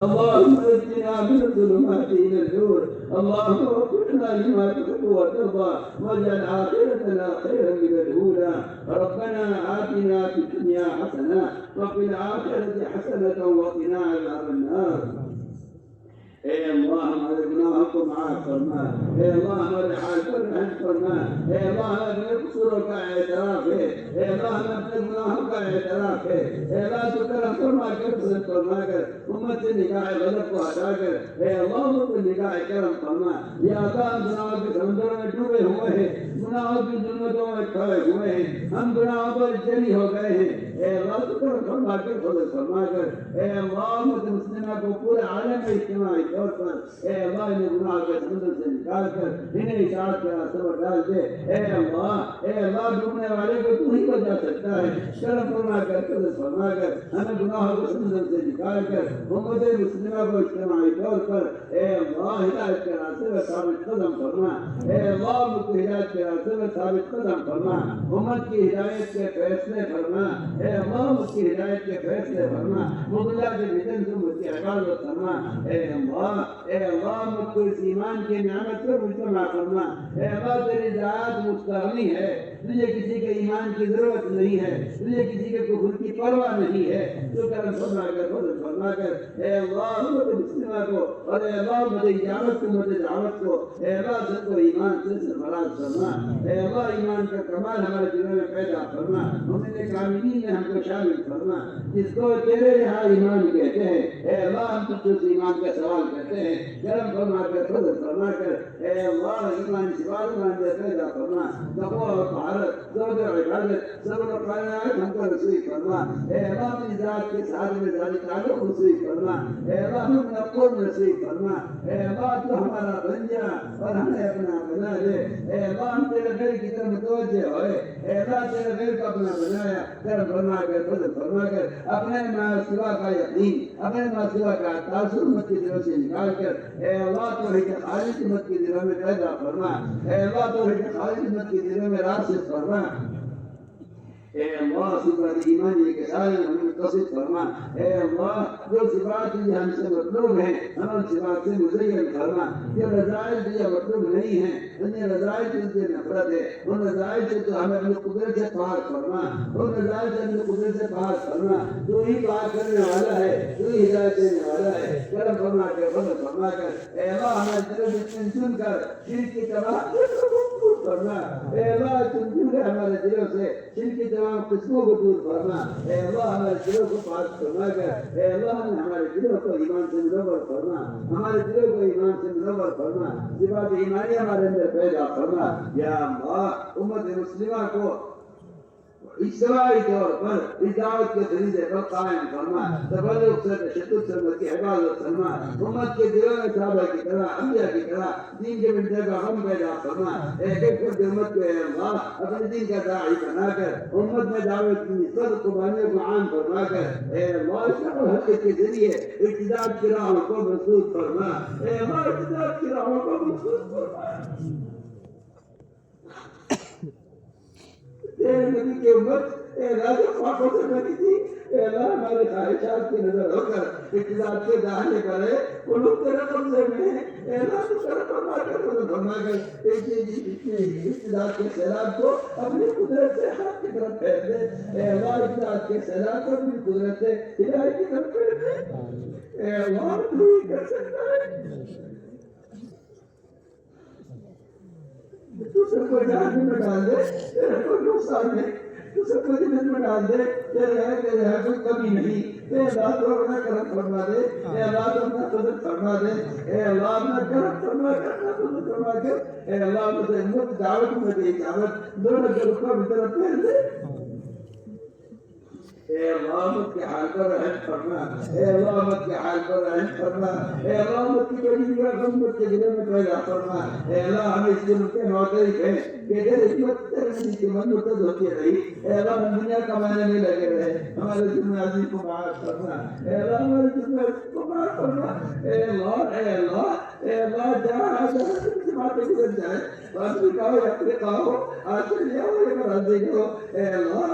اللهم اهدنا من الظلمات الى النور اللهم وفقنا لما تحب وترضى واجعل اخرتنا خيرا من الاولى ربنا آتنا في الدنيا حسنه وفي الاخره حسنه وقنا عذاب النار اے اللہ ہمارے گناہوں کو معاف فرما اے اللہ ہمارے حال پر رحم فرما اے اللہ ہمارے قصوروں کا اعتراف ہے اے اللہ ہمیں اپنے گناہوں کا اعتراف ہے اے اللہ تو کرم فرما کر فضل فرما کر امت سے نگاہ غضب کو ہٹا کر اے اللہ ہم کو نگاہ کرم فرما یا اللہ ہم گناہوں کے سمندر میں ڈوبے ہوئے ہیں گناہوں کی ظلمتوں میں کھڑے ہوئے ہیں ہم گناہوں پر جری ہو گئے ہیں اے اللہ تو کرم فرما کر فضل فرما کر اے اللہ امت مسلمہ کو پورے عالم میں اجتماعی طور پر اے اللہ انہیں گناہ کے سمندر سے نکال کر انہیں اشاعت کا راستہ پر ڈال دے اے اللہ ڈوبنے والے کو تو ہی بچا سکتا ہے کرم فرما کر فضل فرما کر ہمیں گناہوں کے سمندر سے نکال کر امت مسلمہ کو اجتماعی طور پر اے اللہ ہدایت کے راستے میں ثابت قدم فرما اے اللہ امت کو ہدایت کے راستے میں ثابت قدم فرما امت کی ہدایت کے فیصلے فرما اے اللہ امت کی ہدایت کے فیصلے فرما مغلا کے فتن سے امت کی حفاظت فرما اے اللہ امت کو اس ایمان کی نعمت پر مجتمع فرما اے اللہ تیری ذات مستغنی ہے تجھے کسی کے ایمان کی ضرورت نہیں ہے تجھے کسی کے کفر کی پرواہ نہیں ہے تو کرم فرما کر فضل فرما کر اے اللہ امت مسلمہ کو اور اے اللہ امت اجابت کو امت دعوت کو اے اللہ سب کو ایمان سے سرفراز فرما اے اللہ ایمان کا کمال ہمارے دلوں میں پیدا فرما مومن کاملین میں ہم کو شامل فرما جس کو تیرے یہاں ایمان کہتے ہیں اے اللہ ہم تجھ سے ایمان کا سوال کرتے ہیں کرم فرما کر فضل فرما کر اے اللہ ایمان سوال مان دے پیدا فرما تقوی اور طہارت زہد اور عبادت صبر و قناعت ہم کو نصیب فرما اے اللہ اپنی ذات کے ساتھ میں ذاتی تعلق نصیب فرما اے اللہ ہم اپنا قرب نصیب فرما اے اللہ تو ہمارا بن جا اور ہمیں اپنا بنا دے اے اللہ ہم تیرے غیر کی طرف متوجہ ہوئے اے اللہ تیرے غیر کو اپنا بنایا کرم فرما کر فضل فرما کر اپنے ما سوا کا یقین اپنے ما سوا کا تاثر امت کی دلوں سے نکال کر اے اللہ توحید خالص امت کی دلوں میں پیدا فرما اے اللہ توحید خالص امت کی دلوں میں راسخ فرما اے اللہ صفات ایمانی کے سارے ہمیں متصف فرما اے اللہ جو صفات یہ ہم سے مطلوب ہیں ہم ان صفات سے مزین فرما یہ رضائل جو مطلوب نہیں ہیں ان رضائل سے نفرت ہے ان رضائل سے تو ہمیں اپنی قدرت سے پاک فرما ان رضائل سے اپنی قدرت سے پاک فرما تو ہی پاک کرنے والا ہے تو ہی ہدایت دینے والا ہے کرم فرما کر فضل فرما کر اے اللہ ہمیں دل میں چن کر شرک کی تباہ فرما اے اللہ چن کر ہمارے دلوں سے شرک کی تمام قسموں کو دور فرما اے اللہ ہمارے دلوں کو پاک فرما کر اے اللہ ہمارے دلوں کو ایمان سے منور فرما ہمارے دلوں کو ایمان سے منور فرما صفات ایمانی ہمارے اندر پیدا فرما یا اللہ امت مسلمہ کو اجتماعی طور پر اس دعوت کے طریقے پر قائم فرما تبلغ سے تشدد سے امت کی حفاظت فرما امت کے دلوں میں صحابہ کی طرح انبیاء کی طرح دین کے ملنے کا غم پیدا فرما ایک ایک فرد امت کو اے اللہ اپنے دین کا داعی بنا کر امت میں دعوت کی صدق قربانیوں کو عام فرما کر اے اللہ شکل حقیقت کے ذریعے ارتداد کی راہوں کو مسدود فرما اے اللہ ارتداد کی راہوں کو مسدود فرما تیرے نبی کی امت اے اللہ جو خواہوں سے بنی تھی اے اللہ ہمارے خواہشات کی نظر ہو کر اتداد کے داہنے کرے قلوب تیرے قبضے میں اے اللہ تو کرم فرما کر فضل فرما کر اتداد کے سیلاب کو اپنی قدرت سے حق کی طرف پھیر دے اے اللہ اتداد کے سیلاب کو اپنی قدرت سے ہدایت کی طرف پھیر دے اے اللہ تو ہی کر سکتا ہے تو سب کو جہنم میں ڈال دے تیرے کوئی نقصان نہیں تو سب کو جنت میں ڈال دے تیرے ہے کوئی کمی نہیں اے اللہ تو اپنا کرم فرما دے اے اللہ تو اپنا فضل فرما دے اے اللہ اپنا کرم فرما کر اپنا فضل فرما کر اے اللہ مجھے امت دعوت میں دے اجابت دونوں کے رخوں کی طرف پھیر دے اے اللہ امت کے حال پر رحم فرما اے اللہ امت کے حال پر رحم فرما اے اللہ امت کی بڑی بڑی امت کے دلوں میں پیدا فرما اے اللہ ہم اس دن کے معترف ہیں کہ تیرے حکمت تیرے نبی کی منت ہوتی رہی اے اللہ ہم دنیا کمانے میں لگے رہے ہمارے ذمہ عزیز کو معاف فرما اے اللہ ہمارے ذمہ کو معاف فرما اے اللہ اے اللہ اے اللہ جہاں سے باتیں گزر جائے افریقہ ہو افریقہ ہو آسٹریلیا ہو یا برازیل ہو اے اللہ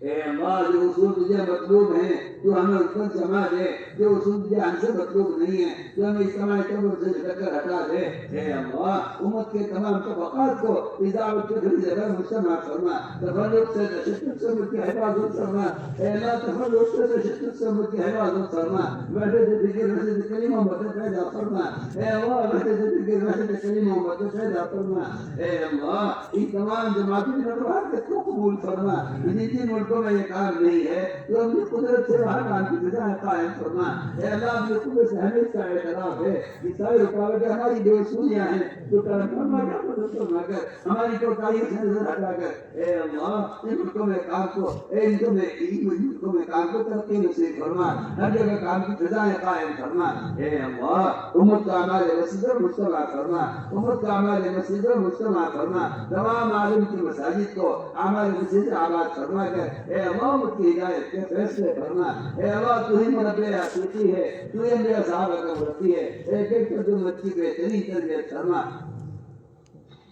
اے اللہ جو اصول تجھے مطلوب ہیں تو ہمیں اس پر جمع دے، جو اصول تجھے ہم سے مطلوب نہیں ہے تو ہمیں اجتماعی قبر سے جھٹک کر ہٹا دے۔ اے اللہ امت کے تمام طبقات کو اضافت کی کھڑی جگہ مجتمع فرما، تفرق سے تشدد سے ملک کی حفاظت فرما۔ اے اللہ تفرق سے تشدد سے ملک کی حفاظت فرما، وحدت ذکر وحدت کلمہ مدد پیدا فرما۔ اے اللہ وحدت ذکر وحدت کلمہ مدد پیدا فرما۔ اے اللہ ان تمام جماعتوں کی نفرات کو قبول فرما۔ جن ملکوں میں یہ کام نہیں ہے تو اپنی قدرت سے وہاں کام کی فضائیں قائم فرما۔ اے اللہ اپنی قدرت سے ہمیں اس کا اعتراف ہے کہ ساری رکاوٹیں ہماری بے وسولیاں ہیں، تو کرم فرما کر مدد فرما کر ہماری کوتاہیوں سے نظر ہٹا کر اے اللہ ان ملکوں میں کام کو ملکوں میں کام کو ترقی نصیب فرما، ہر جگہ کام کی فضائیں قائم فرما۔ اے اللہ امت کا ہمارے مسجد اور مجتمع فرما، امت کا ہمارے مسجد اور مجتمع فرما، تمام عالم کی مساجد کو ہمارے مسجد آباد فرما کر اے اللہ امت کی ہدایت کے فیصلے فرما۔ اے اللہ تو ہی منبع حقیقی ہے، تو ہی انبیاء صحابہ کا مربی ہے، ایک ایک فرد امت کی بہترین تربیت فرما۔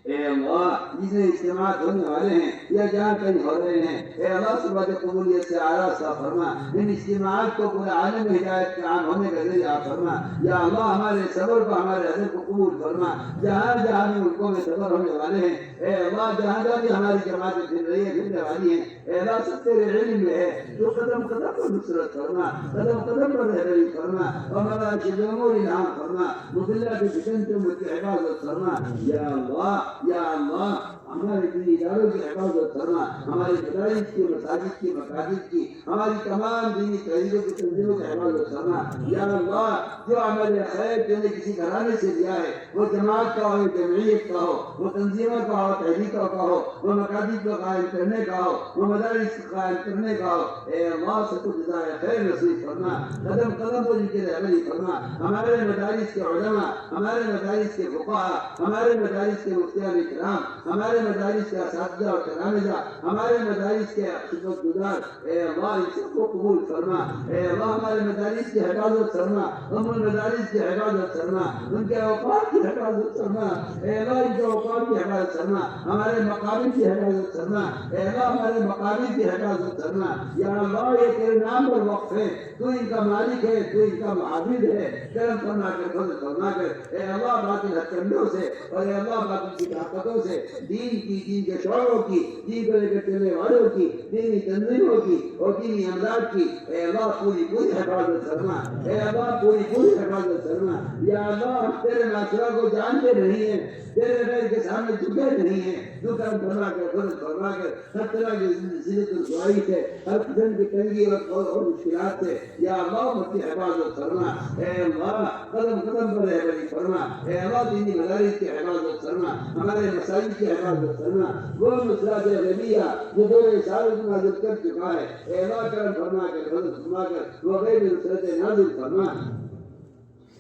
اے اللہ جتنے اجتماعات ہونے والے ہیں یا جہاں کہیں ہو رہے ہیں اے اللہ صبح قبولیت سے آراستہ فرما، ان اجتماعات کو پورے عالم میں ہدایت کا عام ہونے کا ذریعہ فرما۔ یا اللہ ہمارے صبر کو ہمارے عزم کو قبول فرما، جہاں جہاں بھی ملکوں میں صبر ہونے والے ہیں اے اللہ جہاں جہاں بھی ہماری جماعتیں پھر رہی ہیں پھرنے والی ہیں اے اللہ سب تیرے علم میں ہے، تو قدم قدم پر نصرت فرما، قدم قدم پر رہبری فرما، اور ہمارا شجمور انعام فرما، مضلہ کی فتن سے مجھ کی حفاظت فرما۔ یا اللہ ہمارے دینی اداروں کی حفاظت فرما، ہماری مدارس کی مساجد کی مساجد کی ہماری تمام دینی تحریکوں کی تنظیموں کی حفاظت فرما۔ یا اللہ جو عمل خیر جو نے کسی گھرانے سے دیا ہے وہ جماعت کا ہو، جمعیت کا ہو، وہ تنظیموں کا ہو، تحریکوں کا ہو، وہ مساجد کو قائم کرنے کا ہو، وہ مدارس کو قائم کرنے کا ہو اے اللہ سب کو جزائے خیر نصیب فرما، قدم قدم پر ان کی رہبری فرما۔ ہمارے مدارس کے علماء، ہمارے مدارس کے فقہاء، ہمارے مدارس کے مفتیان کرام، ہمارے مدارس کے اساتذہ اور تلامذہ، ہمارے مدارس کے خدمت گزار اے اللہ ان سب کو قبول فرما۔ اے اللہ ہمارے مدارس کی حفاظت فرما، ان مدارس کی حفاظت فرما، ان کے اوقات کی حفاظت فرما۔ اے اللہ ان کے اوقات کی حفاظت فرما، ہمارے مقابر کی حفاظت فرما۔ اے اللہ ہمارے مقابر کی حفاظت فرما۔ یا اللہ یہ تیرے نام پر وقف ہے، تو ان کا مالک ہے، تو ان کا معبود ہے، کرم فرما کر فضل فرما کر اے اللہ باطل ہتھکنڈوں سے اور اے اللہ باطل کی طاقتوں سے دین کی، دین کے شعبوں کی، دین کو لے کر چلنے والوں کی، دینی تنظیموں کی اور دینی امداد کی اے اللہ پوری حفاظت فرما۔ اے اللہ پوری حفاظت فرما۔ یا اللہ ہم تیرے ناصرہ کو جانتے نہیں ہیں، تیرے غیر کے سامنے جھکے نہیں ہیں، تو کرم فرما کر فضل فرما کر ہر طرح کی ذلت رسوائی سے، ہر قسم کی تنگی اور مشکلات سے یا اللہ مت کی حفاظت فرما۔ اے اللہ قدم قدم پر رہبری فرما۔ اے اللہ دینی مدارس کی حفاظت فرما، ہمارے مساجد کی حفاظت فرما۔ وہ نصرات غیبیہ جو دور اشارت نازل کر چکا ہے اے اللہ کرم فرما کر فضل فرما کر وہ غیب نصرت نازل فرما۔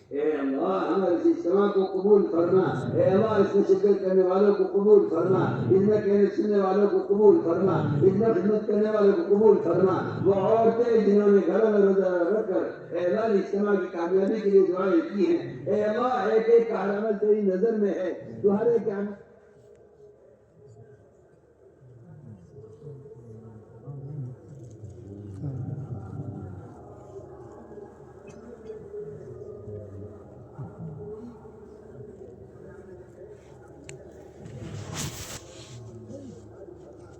اے اللہ ہمارے اس اجتماع کو قبول فرما۔ اے اللہ اس میں شرکت کرنے والوں کو قبول فرما، اس میں کہنے سننے والوں کو قبول فرما، اس میں خدمت کرنے والوں کو قبول فرما۔ وہ عورتیں جنہوں نے گھروں میں روزہ رکھ کر اے اللہ اجتماع کی کامیابی کے لیے دعائیں کی ہیں اے اللہ ایک ایک کا عمل تیری نظر میں ہے، تو ہر ایک